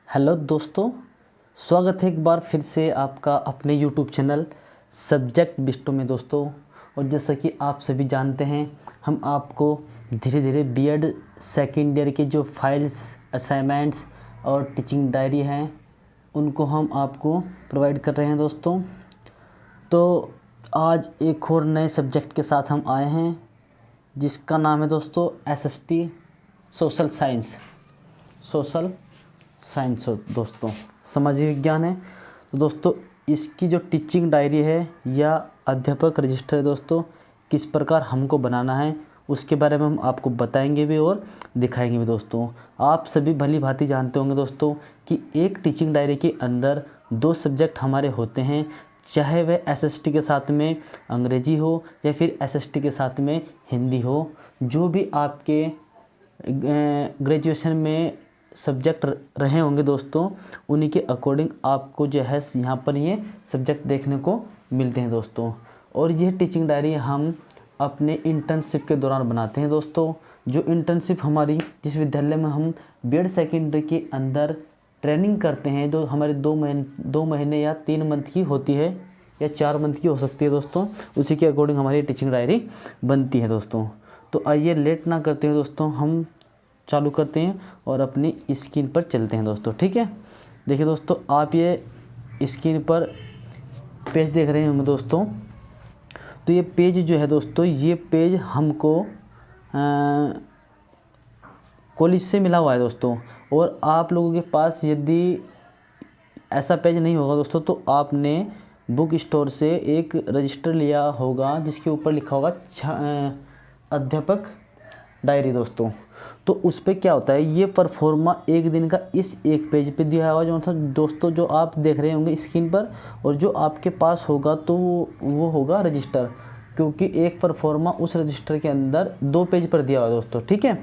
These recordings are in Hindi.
हेलो दोस्तों, स्वागत है एक बार फिर से आपका अपने यूट्यूब चैनल सब्जेक्ट बिस्टो में दोस्तों। और जैसा कि आप सभी जानते हैं, हम आपको धीरे धीरे बीएड सेकेंड ईयर के जो फाइल्स, असाइनमेंट्स और टीचिंग डायरी हैं उनको हम आपको प्रोवाइड कर रहे हैं दोस्तों। तो आज एक और नए सब्जेक्ट के साथ हम आए हैं जिसका नाम है दोस्तों एसएसटी सोशल साइंस दोस्तों, सामाजिक विज्ञान है। तो दोस्तों इसकी जो टीचिंग डायरी है या अध्यापक रजिस्टर है दोस्तों, किस प्रकार हमको बनाना है उसके बारे में हम आपको बताएंगे भी और दिखाएंगे भी दोस्तों। आप सभी भली भांति जानते होंगे दोस्तों कि एक टीचिंग डायरी के अंदर 2 सब्जेक्ट हमारे होते हैं, चाहे वह एसएसटी के साथ में अंग्रेजी हो या फिर एसएसटी के साथ में हिंदी हो। जो भी आपके ग्रेजुएशन में सब्जेक्ट रहे होंगे दोस्तों, उन्हीं के अकॉर्डिंग आपको जो है यहाँ पर ये सब्जेक्ट देखने को मिलते हैं दोस्तों। और यह टीचिंग डायरी हम अपने इंटर्नशिप के दौरान बनाते हैं दोस्तों। जो इंटर्नशिप हमारी जिस विद्यालय में हम बीएड सेकेंडरी के अंदर ट्रेनिंग करते हैं, जो हमारे 2 महीने या 3 मंथ की होती है या 4 मंथ की हो सकती है दोस्तों, उसी के अकॉर्डिंग हमारी टीचिंग डायरी बनती है दोस्तों। तो आइए लेट ना करते हैं दोस्तों, हम चालू करते हैं और अपनी स्क्रीन पर चलते हैं दोस्तों। ठीक है, देखिए दोस्तों, आप ये स्क्रीन पर पेज देख रहे होंगे दोस्तों। तो ये पेज जो है दोस्तों, ये पेज हमको कॉलेज से मिला हुआ है दोस्तों। और आप लोगों के पास यदि ऐसा पेज नहीं होगा दोस्तों, तो आपने बुक स्टोर से एक रजिस्टर लिया होगा जिसके ऊपर लिखा होगा अध्यापक डायरी दोस्तों। तो उस पर क्या होता है, ये परफॉर्मा एक दिन का इस एक पेज पे दिया हुआ जो दोस्तों, जो आप देख रहे होंगे स्क्रीन पर। और जो आपके पास होगा तो वो होगा रजिस्टर, क्योंकि एक परफॉर्मा उस रजिस्टर के अंदर 2 पेज पर दिया हुआ है दोस्तों। ठीक है,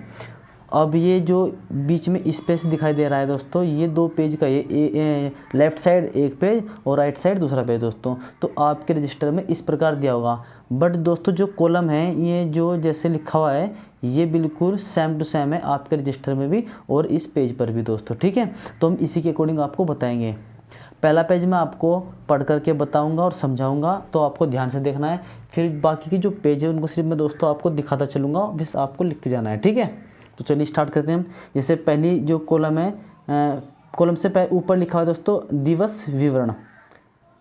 अब ये जो बीच में स्पेस दिखाई दे रहा है दोस्तों, ये 2 पेज का ये लेफ़्ट साइड एक पेज और राइट साइड दूसरा पेज दोस्तों। तो आपके रजिस्टर में इस प्रकार दिया होगा। बट दोस्तों जो कॉलम है, ये जो जैसे लिखा हुआ है, ये बिल्कुल सेम टू सेम है आपके रजिस्टर में भी और इस पेज पर भी दोस्तों। ठीक है, तो हम इसी के अकॉर्डिंग आपको बताएंगे। पहला पेज मैं आपको पढ़ करके बताऊंगा और समझाऊंगा, तो आपको ध्यान से देखना है। फिर बाकी की जो पेज है उनको सिर्फ मैं दोस्तों आपको दिखाता चलूँगा, बस आपको लिखते जाना है। ठीक है, तो चलिए स्टार्ट करते हैं हम। जैसे पहली जो कॉलम है, कॉलम से ऊपर लिखा है दोस्तों दिवस विवरण।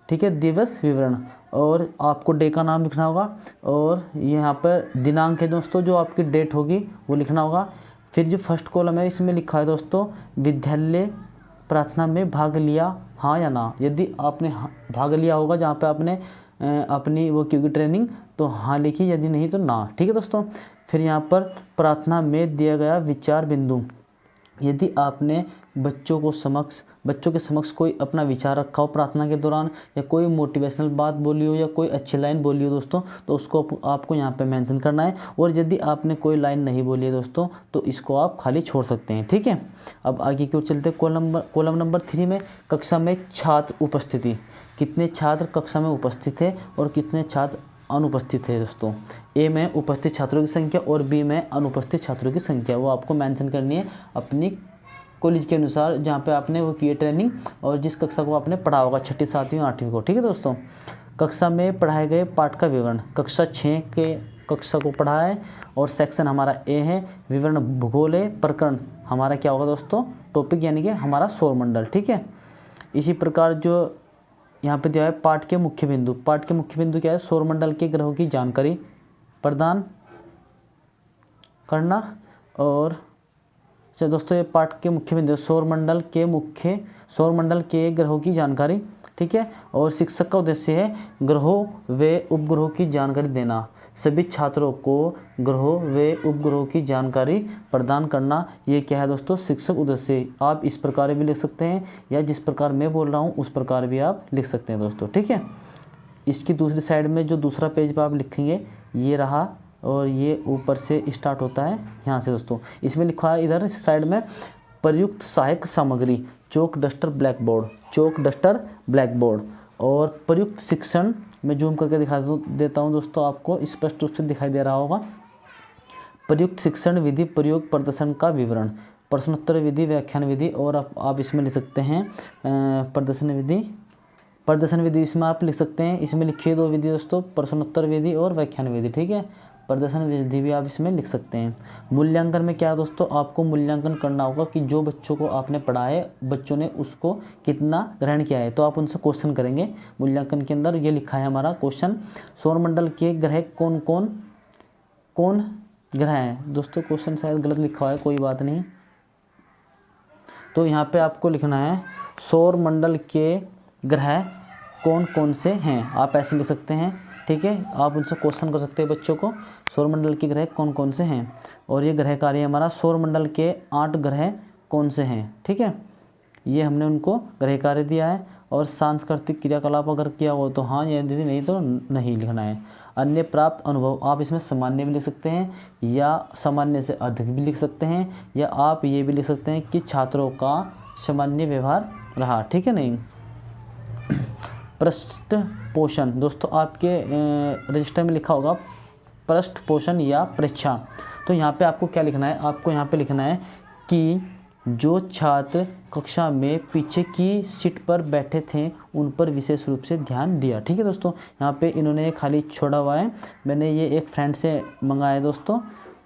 ठीक है, दिवस विवरण, और आपको डे का नाम लिखना होगा और यहाँ पर दिनांक है दोस्तों, जो आपकी डेट होगी वो लिखना होगा। फिर जो फर्स्ट कॉलम है, इसमें लिखा है दोस्तों विद्यालय प्रार्थना में भाग लिया हाँ या ना। यदि आपने भाग लिया होगा जहाँ पे आपने अपनी वो क्योंकि ट्रेनिंग, तो हाँ लिखी, यदि नहीं तो ना। ठीक है दोस्तों, फिर यहाँ पर प्रार्थना में दिया गया विचार बिंदु, यदि आपने बच्चों के समक्ष कोई अपना विचार रखा हो प्रार्थना के दौरान, या कोई मोटिवेशनल बात बोली हो या कोई अच्छी लाइन बोली हो दोस्तों, तो उसको आपको यहाँ पे मेंशन करना है। और यदि आपने कोई लाइन नहीं बोली है दोस्तों, तो इसको आप खाली छोड़ सकते हैं। ठीक है, अब आगे की ओर चलते हैं। कॉलम नंबर 3 में कक्षा में छात्र उपस्थिति, कितने छात्र कक्षा में उपस्थित है और कितने छात्र अनुपस्थित है दोस्तों। ए में उपस्थित छात्रों की संख्या और बी में अनुपस्थित छात्रों की संख्या, वो आपको मेंशन करनी है अपनी कॉलेज के अनुसार, जहाँ पे आपने वो की ट्रेनिंग और जिस कक्षा को आपने पढ़ा होगा, 6ठी 7वीं 8वीं को। ठीक है दोस्तों, कक्षा में पढ़ाए गए पाठ का विवरण, कक्षा 6 के कक्षा को पढ़ा है और सेक्शन हमारा ए है, विवरण भूगोल है, प्रकरण हमारा क्या होगा दोस्तों, टॉपिक यानी कि हमारा सौरमंडल। ठीक है, इसी प्रकार जो यहाँ पे दिया है पाठ के मुख्य बिंदु, पाठ के मुख्य बिंदु क्या है, सौरमंडल के ग्रहों की जानकारी प्रदान करना। और चलो दोस्तों, ये पाठ के मुख्य बिंदु सौरमंडल के ग्रहों की जानकारी। ठीक है, और शिक्षक का उद्देश्य है ग्रहों व उपग्रहों की जानकारी देना, सभी छात्रों को ग्रहों व उपग्रहों की जानकारी प्रदान करना। ये क्या है दोस्तों, शिक्षक उद्देश्य। आप इस प्रकार भी लिख सकते हैं या जिस प्रकार मैं बोल रहा हूँ उस प्रकार भी आप लिख सकते हैं दोस्तों। ठीक है, इसकी दूसरी साइड में जो दूसरा पेज पर आप लिखेंगे, ये रहा, और ये ऊपर से स्टार्ट होता है यहाँ से दोस्तों। इसमें लिखा है इधर साइड में प्रयुक्त सहायक सामग्री, चौक डस्टर ब्लैक बोर्ड। और प्रयुक्त शिक्षण, मैं जूम करके दिखा देता हूँ दोस्तों, आपको स्पष्ट रूप से दिखाई दे रहा होगा। प्रयुक्त शिक्षण विधि प्रयोग प्रदर्शन का विवरण, प्रश्नोत्तर विधि, व्याख्यान विधि, और आप इसमें लिख सकते हैं प्रदर्शन विधि इसमें आप लिख सकते हैं। इसमें लिखिए 2 विधि दोस्तों, प्रश्नोत्तर विधि और व्याख्यान विधि, ठीक है। प्रदर्शन विधि भी आप इसमें लिख सकते हैं। मूल्यांकन में क्या है दोस्तों, आपको मूल्यांकन करना होगा कि जो बच्चों को आपने पढ़ा है, बच्चों ने उसको कितना ग्रहण किया है, तो आप उनसे क्वेश्चन करेंगे मूल्यांकन के अंदर। ये लिखा है हमारा क्वेश्चन, सौरमंडल के ग्रह कौन ग्रह हैं दोस्तों। क्वेश्चन शायद गलत लिखा हुआ है, कोई बात नहीं। तो यहाँ पे आपको लिखना है सौरमंडल के ग्रह कौन कौन से हैं, आप ऐसे लिख सकते हैं, ठीक है। आप उनसे क्वेश्चन कर सकते हैं बच्चों को, सौरमंडल के ग्रह कौन कौन से हैं। और ये ग्रह कार्य हमारा सौरमंडल के 8 ग्रह कौन से हैं, ठीक है। ये हमने उनको ग्रह कार्य दिया है। और सांस्कृतिक क्रियाकलाप अगर किया हो तो हाँ या यदि नहीं तो नहीं लिखना है। अन्य प्राप्त अनुभव, आप इसमें सामान्य भी लिख सकते हैं या सामान्य से अधिक भी लिख सकते हैं, या आप ये भी लिख सकते हैं कि छात्रों का सामान्य व्यवहार रहा, ठीक है। नहीं, पृष्ठ पोषण दोस्तों, आपके रजिस्टर में लिखा होगा पृष्ठ पोषण या परीक्षा। तो यहाँ पे आपको क्या लिखना है, आपको यहाँ पे लिखना है कि जो छात्र कक्षा में पीछे की सीट पर बैठे थे उन पर विशेष रूप से ध्यान दिया, ठीक है दोस्तों। यहाँ पे इन्होंने खाली छोड़ा हुआ है, मैंने ये एक फ्रेंड से मंगाया है दोस्तों,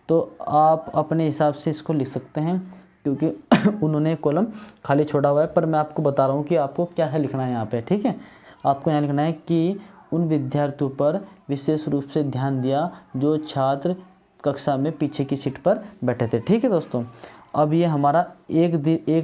तो आप अपने हिसाब से इसको लिख सकते हैं क्योंकि उन्होंने कॉलम खाली छोड़ा हुआ है। पर मैं आपको बता रहा हूँ कि आपको क्या है लिखना है यहाँ पे, ठीक है। आपको यहाँ लिखना है कि उन विद्यार्थियों पर विशेष रूप से ध्यान दिया जो छात्र कक्षा में पीछे की सीट पर बैठे थे, ठीक है दोस्तों। अब ये हमारा एक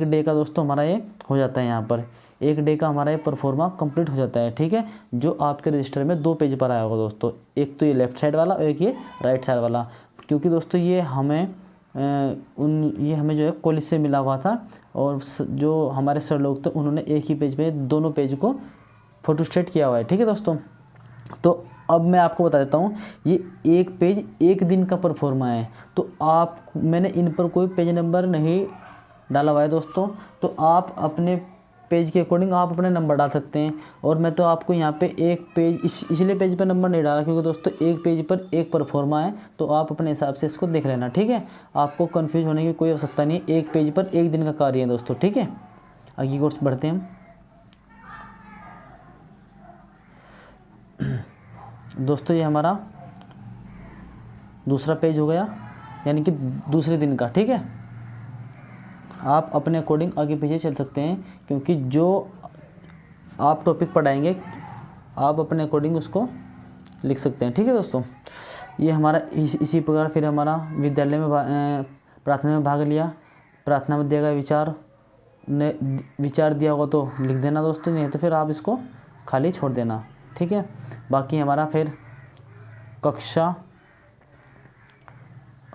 डे का दोस्तों हमारा ये हो जाता है, यहाँ पर 1 डे का हमारा ये परफॉर्मा कंप्लीट हो जाता है, ठीक है। जो आपके रजिस्टर में 2 पेज पर आया होगा दोस्तों, एक तो ये लेफ्ट साइड वाला और एक ये राइट साइड वाला, क्योंकि दोस्तों ये हमें जो है कॉलेज से मिला हुआ था, और जो हमारे सर लोग थे उन्होंने एक ही पेज में दोनों पेज को फोटोस्टेट किया हुआ है, ठीक है दोस्तों। तो अब मैं आपको बता देता हूँ, ये एक पेज 1 दिन का परफॉर्मा है, तो मैंने इन पर कोई पेज नंबर नहीं डाला हुआ है दोस्तों। तो आप अपने पेज के अकॉर्डिंग आप अपने नंबर डाल सकते हैं। और मैं तो आपको यहाँ पे एक पेज इसलिए पेज पर नंबर नहीं डाला क्योंकि दोस्तों एक पेज पर एक परफॉर्मा है, तो आप अपने हिसाब से इसको देख लेना, ठीक है। आपको कन्फ्यूज होने की कोई आवश्यकता नहीं है, एक पेज पर 1 दिन का कार्य है दोस्तों, ठीक है। आगे कोर्स बढ़ते हैं हम। दोस्तों ये हमारा दूसरा पेज हो गया, यानी कि दूसरे दिन का, ठीक है। आप अपने अकॉर्डिंग आगे पीछे चल सकते हैं क्योंकि जो आप टॉपिक पढ़ाएंगे आप अपने अकॉर्डिंग उसको लिख सकते हैं, ठीक है दोस्तों। ये हमारा इसी प्रकार फिर हमारा विद्यालय में प्रार्थना में भाग लिया, प्रार्थना में दिया गया विचार दिया होगा तो लिख देना दोस्तों, नहीं तो फिर आप इसको खाली छोड़ देना, ठीक है। बाकी हमारा फिर कक्षा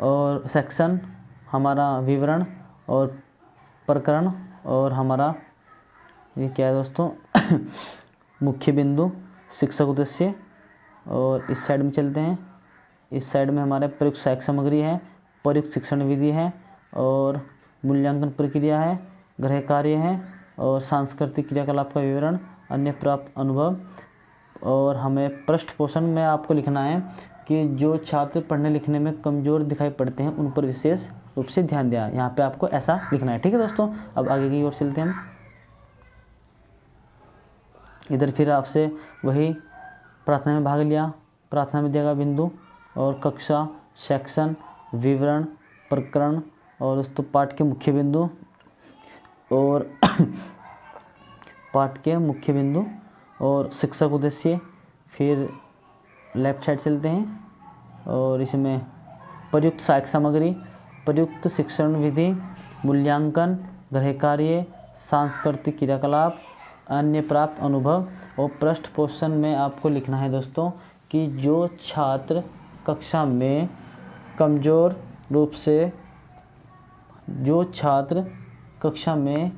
और सेक्शन, हमारा विवरण और प्रकरण, और हमारा ये क्या है दोस्तों मुख्य बिंदु, शिक्षक उद्देश्य। और इस साइड में चलते हैं, इस साइड में हमारे प्रयुक्त सहायक सामग्री है, प्रयुक्त शिक्षण विधि है, और मूल्यांकन प्रक्रिया है, गृह कार्य है, और सांस्कृतिक क्रियाकलाप का विवरण, अन्य प्राप्त अनुभव। और हमें पृष्ठ पोषण में आपको लिखना है कि जो छात्र पढ़ने लिखने में कमज़ोर दिखाई पड़ते हैं उन पर विशेष रूप से ध्यान दिया, यहाँ पे आपको ऐसा लिखना है, ठीक है दोस्तों। अब आगे की ओर चलते हैं हम। इधर फिर आपसे वही प्रार्थना में भाग लिया, प्रार्थना में दिया गया बिंदु, और कक्षा, सेक्शन, विवरण, प्रकरण, और दोस्तों पाठ के मुख्य बिंदु, और पाठ के मुख्य बिंदु और शिक्षक उद्देश्य। फिर लेफ्ट साइड चलते हैं और इसमें प्रयुक्त सहायक सामग्री, प्रयुक्त शिक्षण विधि, मूल्यांकन, गृह कार्य, सांस्कृतिक क्रियाकलाप, अन्य प्राप्त अनुभव। और पृष्ठ पोषण में आपको लिखना है दोस्तों कि जो छात्र कक्षा में कमज़ोर रूप से, जो छात्र कक्षा में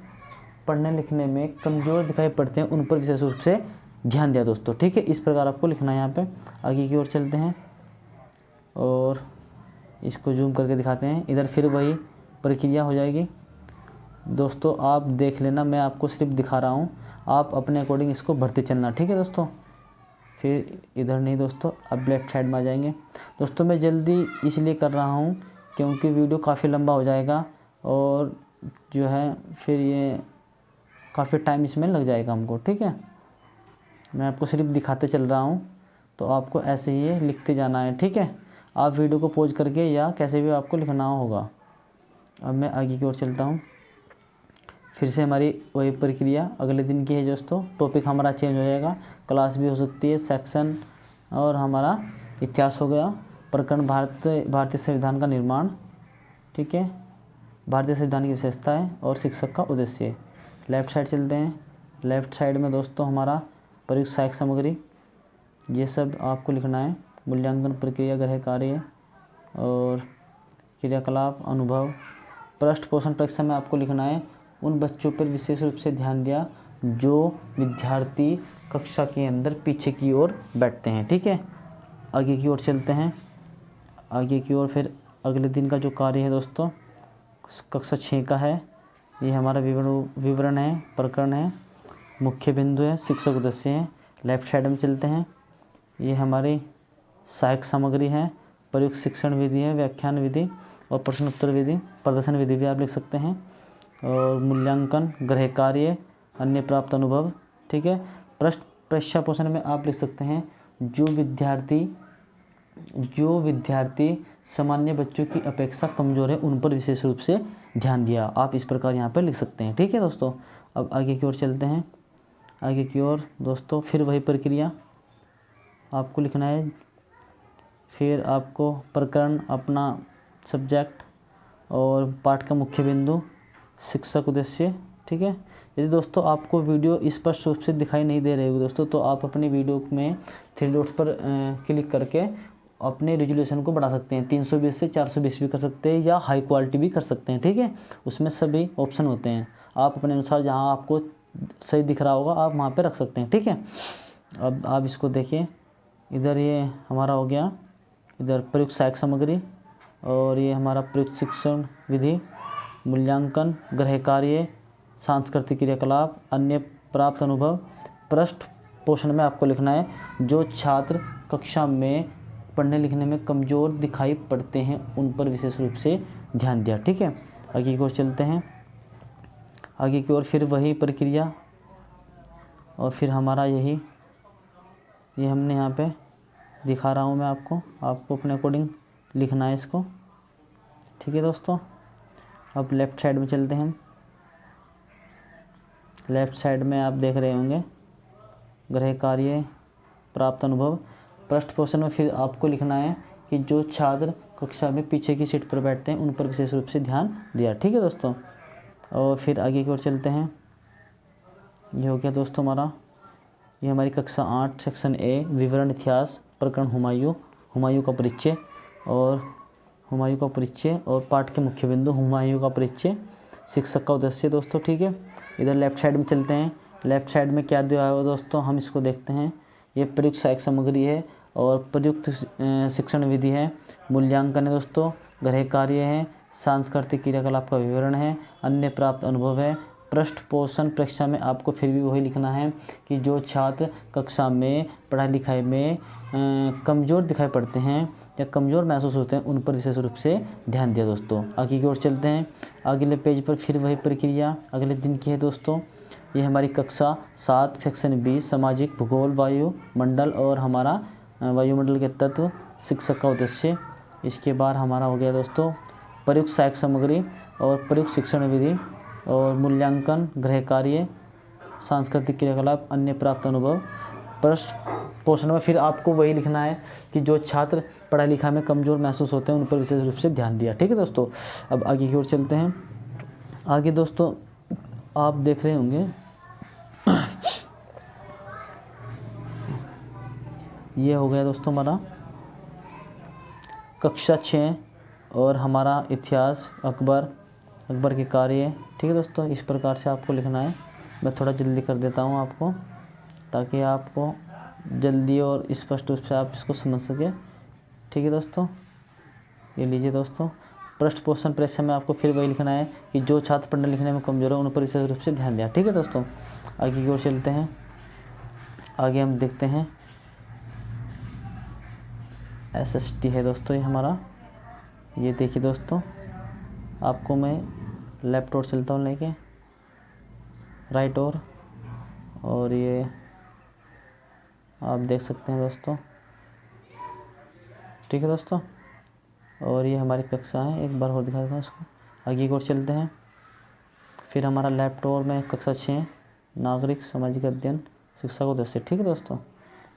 पढ़ने लिखने में कमज़ोर दिखाई पड़ते हैं उन पर विशेष रूप से ध्यान दिया दोस्तों, ठीक है। इस प्रकार आपको लिखना है यहाँ पे। आगे की ओर चलते हैं और इसको जूम करके दिखाते हैं। इधर फिर वही प्रक्रिया हो जाएगी दोस्तों, आप देख लेना, मैं आपको सिर्फ दिखा रहा हूँ, आप अपने अकॉर्डिंग इसको भरते चलना, ठीक है दोस्तों। फिर इधर नहीं दोस्तों, अब लेफ्ट साइड में आ जाएंगे दोस्तों। मैं जल्दी इसलिए कर रहा हूँ क्योंकि वीडियो काफ़ी लंबा हो जाएगा और जो है फिर ये काफ़ी टाइम इसमें लग जाएगा हमको, ठीक है। मैं आपको सिर्फ दिखाते चल रहा हूँ, तो आपको ऐसे ही ये लिखते जाना है, ठीक है। आप वीडियो को पॉज करके या कैसे भी आपको लिखना होगा। अब मैं आगे की ओर चलता हूँ। फिर से हमारी वही प्रक्रिया अगले दिन की है दोस्तों। टॉपिक हमारा चेंज हो जाएगा, क्लास भी हो सकती है, सेक्शन, और हमारा इतिहास हो गया। प्रकरण भारतीय संविधान का निर्माण, ठीक है, भारतीय संविधान की विशेषताएं और शिक्षक का उद्देश्य। लेफ़्ट साइड चलते हैं। लेफ़्ट साइड में दोस्तों हमारा प्रयुक्त सहायक सामग्री, ये सब आपको लिखना है। मूल्यांकन प्रक्रिया, गृह कार्य और क्रियाकलाप, अनुभव। पृष्ठ पोषण परीक्षा में आपको लिखना है उन बच्चों पर विशेष रूप से ध्यान दिया जो विद्यार्थी कक्षा के अंदर पीछे की ओर बैठते हैं, ठीक है। आगे की ओर चलते हैं। आगे की ओर फिर अगले दिन का जो कार्य है दोस्तों, कक्षा 6 का है। ये हमारा विवरण है, प्रकरण है, मुख्य बिंदु है, शिक्षक उद्देश्य है। लेफ्ट साइड में चलते हैं। ये हमारी सहायक सामग्री है, प्रयुक्त शिक्षण विधि है, व्याख्यान विधि और प्रश्न उत्तर विधि, प्रदर्शन विधि भी आप लिख सकते हैं। और मूल्यांकन, गृह कार्य, अन्य प्राप्त अनुभव, ठीक है। पृष्ठ परीक्षा पोषण में आप लिख सकते हैं जो विद्यार्थी सामान्य बच्चों की अपेक्षा कमज़ोर है उन पर विशेष रूप से ध्यान दिया। आप इस प्रकार यहाँ पर लिख सकते हैं, ठीक है दोस्तों। अब आगे की ओर चलते हैं। आगे की ओर दोस्तों फिर वही प्रक्रिया आपको लिखना है। फिर आपको प्रकरण, अपना सब्जेक्ट और पाठ का मुख्य बिंदु, शिक्षक उद्देश्य, ठीक है। यदि दोस्तों आपको वीडियो स्पष्ट रूप से दिखाई नहीं दे रही होगी दोस्तों, तो आप अपनी वीडियो में 3 डॉट्स पर क्लिक करके अपने रेजोल्यूशन को बढ़ा सकते हैं। 320 से 420 भी कर सकते हैं या हाई क्वालिटी भी कर सकते हैं, ठीक है। उसमें सभी ऑप्शन होते हैं, आप अपने अनुसार जहाँ आपको सही दिख रहा होगा आप वहाँ पे रख सकते हैं, ठीक है। अब आप इसको देखिए, इधर ये हमारा हो गया, इधर प्रयुक्त सहायक सामग्री, और ये हमारा प्रयुक्त शिक्षण विधि, मूल्यांकन, गृह कार्य, सांस्कृतिक क्रियाकलाप, अन्य प्राप्त अनुभव। पृष्ठ पोषण में आपको लिखना है जो छात्र कक्षा में पढ़ने लिखने में कमज़ोर दिखाई पड़ते हैं उन पर विशेष रूप से ध्यान दिया, ठीक है। आगे की ओर चलते हैं। आगे की ओर फिर वही प्रक्रिया, और फिर हमारा ये हमने यहाँ पे दिखा रहा हूँ मैं आपको अपने अकॉर्डिंग लिखना है इसको, ठीक है दोस्तों। अब लेफ़्ट साइड में चलते हैं। लेफ़्ट साइड में आप देख रहे होंगे गृह कार्य, प्राप्त अनुभव। पृष्ठ पोषण में फिर आपको लिखना है कि जो छात्र कक्षा में पीछे की सीट पर बैठते हैं उन पर विशेष रूप से ध्यान दिया, ठीक है दोस्तों। और फिर आगे की ओर चलते हैं। ये हो गया दोस्तों हमारा, ये हमारी कक्षा 8 सेक्शन ए, विवरण इतिहास, प्रकरण हुमायूं का परिचय और पाठ के मुख्य बिंदु, हुमायूं का परिचय, शिक्षक का उद्देश्य दोस्तों, ठीक है। इधर लेफ़्ट साइड में चलते हैं। लेफ़्ट साइड में क्या दिया है दोस्तों, हम इसको देखते हैं। ये प्रयुक्त सहायक सामग्री है और प्रयुक्त शिक्षण विधि है, मूल्यांकन है दोस्तों, गृह कार्य है, सांस्कृतिक क्रियाकलाप का विवरण है, अन्य प्राप्त अनुभव है। पृष्ठ पोषण परीक्षा में आपको फिर भी वही लिखना है कि जो छात्र कक्षा में पढ़ाई लिखाई में कमज़ोर दिखाई पड़ते हैं या कमज़ोर महसूस होते हैं उन पर विशेष रूप से ध्यान दिया दोस्तों। आगे की ओर चलते हैं। अगले पेज पर फिर वही प्रक्रिया अगले दिन की है दोस्तों। ये हमारी कक्षा 7 सेक्शन बी, सामाजिक भूगोल, वायुमंडल और हमारा वायुमंडल के तत्व, शिक्षक का उद्देश्य। इसके बाद हमारा हो गया दोस्तों प्रयुक्त सहायक सामग्री और प्रयुक्त शिक्षण विधि और मूल्यांकन, गृह कार्य, सांस्कृतिक क्रियाकलाप, अन्य प्राप्त अनुभव। पृष्ठ पोषण में फिर आपको वही लिखना है कि जो छात्र पढ़ाई लिखाई में कमज़ोर महसूस होते हैं उन पर विशेष रूप से ध्यान दिया, ठीक है दोस्तों। अब आगे की ओर चलते हैं। आगे दोस्तों आप देख रहे होंगे ये हो गया दोस्तों हमारा कक्षा 6 और हमारा इतिहास, अकबर के कार्य, ठीक है दोस्तों। इस प्रकार से आपको लिखना है। मैं थोड़ा जल्दी कर देता हूँ आपको, ताकि आपको जल्दी और स्पष्ट रूप से आप इसको समझ सकें, ठीक है दोस्तों। ये लीजिए दोस्तों, पृष्ठ पोषण परीक्षा में आपको फिर वही लिखना है कि जो छात्र पढ़ने लिखने में कमज़ोर है उन पर विशेष रूप से ध्यान दिया, ठीक है दोस्तों। आगे की ओर चलते हैं। आगे हम देखते हैं SST है दोस्तों ये हमारा। ये देखिए दोस्तों, आपको मैं लेफ्ट ओर चलता हूँ लेके राइट और ये आप देख सकते हैं दोस्तों, ठीक है दोस्तों। और ये हमारी कक्षा है, एक बार और दिखा देता हूँ इसको। आगे की ओर चलते हैं। फिर हमारा लेफ्ट ओर में कक्षा 6 नागरिक सामाजिक अध्ययन शिक्षा को 10 से, ठीक है दोस्तों।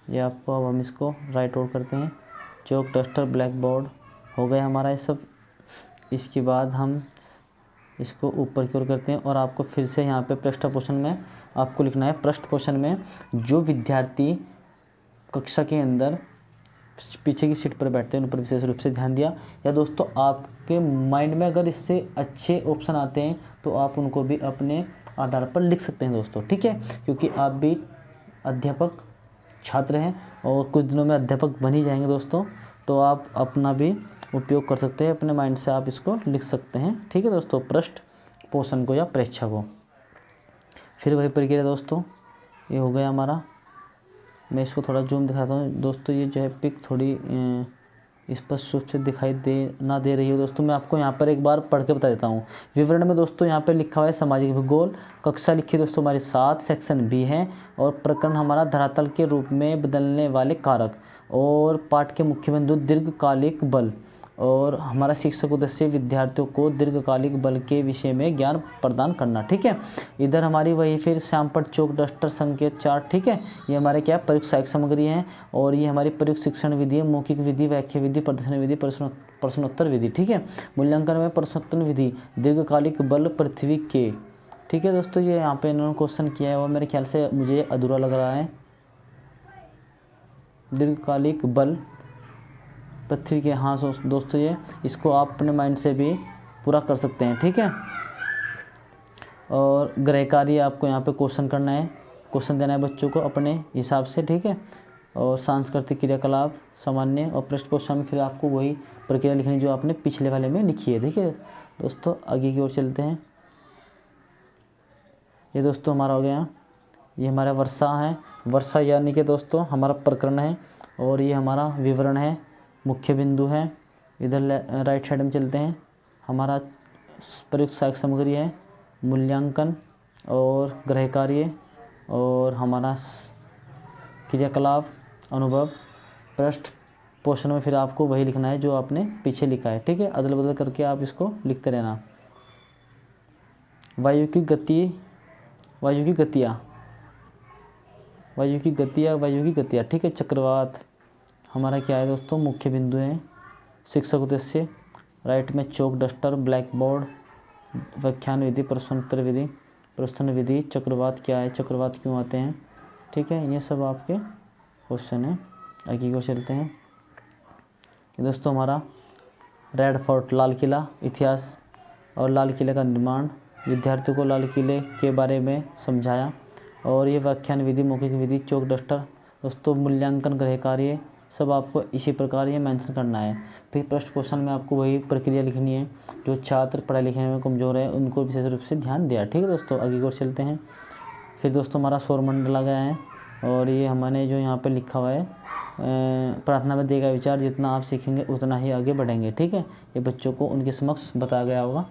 ये आपको अब हम इसको राइट ओर करते हैं। चौक डस्टर ब्लैक बोर्ड हो गया हमारा ये सब। इसके बाद हम इसको ऊपर की ओर करते हैं और आपको फिर से यहाँ पे पृष्ठ पोषण में आपको लिखना है। पृष्ठ पोषण में जो विद्यार्थी कक्षा के अंदर पीछे की सीट पर बैठते हैं उन पर विशेष रूप से ध्यान दिया। या दोस्तों आपके माइंड में अगर इससे अच्छे ऑप्शन आते हैं तो आप उनको भी अपने आधार पर लिख सकते हैं दोस्तों, ठीक है। क्योंकि आप भी अध्यापक छात्र हैं और कुछ दिनों में अध्यापक बन ही जाएंगे दोस्तों, तो आप अपना भी उपयोग कर सकते हैं, अपने माइंड से आप इसको लिख सकते हैं, ठीक है दोस्तों। पृष्ठ पोषण को या परीक्षा को। फिर वही प्रक्रिया दोस्तों, ये हो गया हमारा। मैं इसको थोड़ा जूम दिखाता हूँ दोस्तों। ये जो है पिक थोड़ी स्पष्ट रूप से दिखाई दे रही है दोस्तों। मैं आपको यहाँ पर एक बार पढ़ के बता देता हूँ। विवरण में दोस्तों यहाँ पर लिखा हुआ है सामाजिक भूगोल, कक्षा लिखी दोस्तों हमारी 7, सेक्शन बी है और प्रकरण हमारा धरातल के रूप में बदलने वाले कारक और पाठ के मुख्य बिंदु दीर्घकालिक बल और हमारा शिक्षक उद्देश्य विद्यार्थियों को दीर्घकालिक बल के विषय में ज्ञान प्रदान करना, ठीक है। इधर हमारी वही फिर श्यामपट्ट चौक डस्टर संकेत चार्ट, ठीक है। ये हमारे क्या प्रयुक्त सहायक सामग्री है और ये हमारी प्रयुक्त शिक्षण विधि है, मौखिक विधि, व्याख्या विधि, प्रदर्शन विधि, प्रश्नोत्तर विधि, ठीक है। मूल्यांकन में प्रश्नोत्तर विधि, दीर्घकालिक बल पृथ्वी के, ठीक है दोस्तों। ये यहाँ पे इन्होंने क्वेश्चन किया है और मेरे ख्याल से मुझे अधूरा लग रहा है। दीर्घकालिक बल पृथ्वी के, हाँ दोस्तों ये इसको आप अपने माइंड से भी पूरा कर सकते हैं, ठीक है। और गृह कार्य आपको यहाँ पे क्वेश्चन करना है, क्वेश्चन देना है बच्चों को अपने हिसाब से, ठीक है। और सांस्कृतिक क्रियाकलाप सामान्य और पृष्ठ पोषण में फिर आपको वही प्रक्रिया लिखनी जो आपने पिछले वाले में लिखी है, ठीक है दोस्तों। आगे की ओर चलते हैं। ये दोस्तों हमारा हो गया, ये हमारा वर्षा है। वर्षा यानी कि दोस्तों हमारा प्रकरण है और ये हमारा विवरण है, मुख्य बिंदु है। इधर राइट साइड में चलते हैं। हमारा प्रयुक्त सहायक सामग्री है, मूल्यांकन और गृह कार्य और हमारा क्रियाकलाप, अनुभव। पृष्ठ पोषण में फिर आपको वही लिखना है जो आपने पीछे लिखा है, ठीक है। अदल बदल करके आप इसको लिखते रहना। वायु की गतियाँ, ठीक है। चक्रवात हमारा क्या है दोस्तों, मुख्य बिंदु है। शिक्षक उद्देश्य राइट में चौक डस्टर ब्लैक बोर्ड, व्याख्यान विधि, प्रश्नोत्तर विधि, प्रश्न विधि। चक्रवात क्या है, चक्रवात क्यों आते हैं, ठीक है। ये सब आपके क्वेश्चन है। आगे को चलते हैं। ये दोस्तों हमारा रेड फोर्ट, लाल किला, इतिहास और लाल किले का निर्माण, विद्यार्थियों को लाल किले के बारे में समझाया। और ये व्याख्यान विधि, मौखिक विधि, चौक डस्टर दोस्तों। मूल्यांकन, गृह कार्य सब आपको इसी प्रकार ये मेंशन करना है। फिर पृष्ठ पोषण में आपको वही प्रक्रिया लिखनी है। जो छात्र पढ़ाई लिखने में कमज़ोर है उनको विशेष रूप से ध्यान दिया, ठीक है दोस्तों। आगे की ओर चलते हैं। फिर दोस्तों हमारा सौरमंडल आ गया है और ये हमने जो यहाँ पे लिखा हुआ है, प्रार्थना में दिए गए विचार, जितना आप सीखेंगे उतना ही आगे बढ़ेंगे, ठीक है। ये बच्चों को उनके समक्ष बताया गया होगा।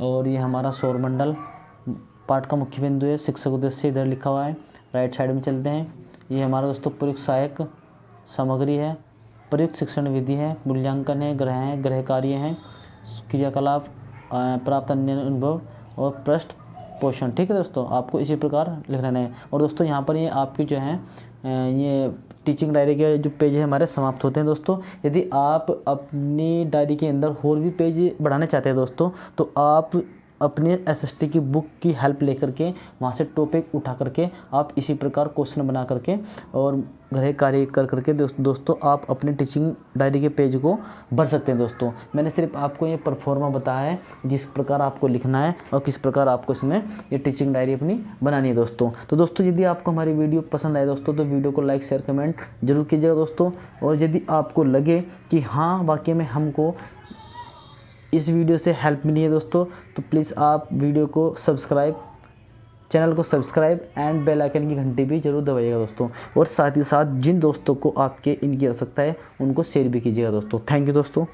और ये हमारा सौरमंडल पाठ का मुख्य बिंदु है, शिक्षक उद्देश्य इधर लिखा हुआ है। राइट साइड में चलते हैं। ये हमारा दोस्तों प्रयुक्त सहायक सामग्री है, प्रयुक्त शिक्षण विधि है, मूल्यांकन है, गृह कार्य हैं, क्रियाकलाप, प्राप्त अन्य अनुभव और पृष्ठ पोषण, ठीक है दोस्तों। आपको इसी प्रकार लिखना है। और दोस्तों यहाँ पर ये आपकी जो है ये टीचिंग डायरी के जो पेज है हमारे समाप्त होते हैं दोस्तों। यदि आप अपनी डायरी के अंदर और भी पेज बढ़ाना चाहते हैं दोस्तों, तो आप अपने एसएसटी की बुक की हेल्प लेकर के वहाँ से टॉपिक उठा करके आप इसी प्रकार क्वेश्चन बना करके और गृह कार्य कर करके दोस्तों आप अपने टीचिंग डायरी के पेज को भर सकते हैं दोस्तों। मैंने सिर्फ आपको ये परफॉर्मा बताया है जिस प्रकार आपको लिखना है और किस प्रकार आपको इसमें ये टीचिंग डायरी अपनी बनानी है दोस्तों। तो दोस्तों यदि आपको हमारी वीडियो पसंद आए दोस्तों तो वीडियो को लाइक शेयर कमेंट जरूर कीजिएगा दोस्तों। और यदि आपको लगे कि हाँ वाकई में हमको इस वीडियो से हेल्प मिली है दोस्तों, तो प्लीज़ आप वीडियो को चैनल को सब्सक्राइब एंड बेल आइकन की घंटी भी जरूर दबाइएगा दोस्तों। और साथ ही साथ जिन दोस्तों को आपके इनकी आवश्यकता है उनको शेयर भी कीजिएगा दोस्तों। थैंक यू दोस्तों।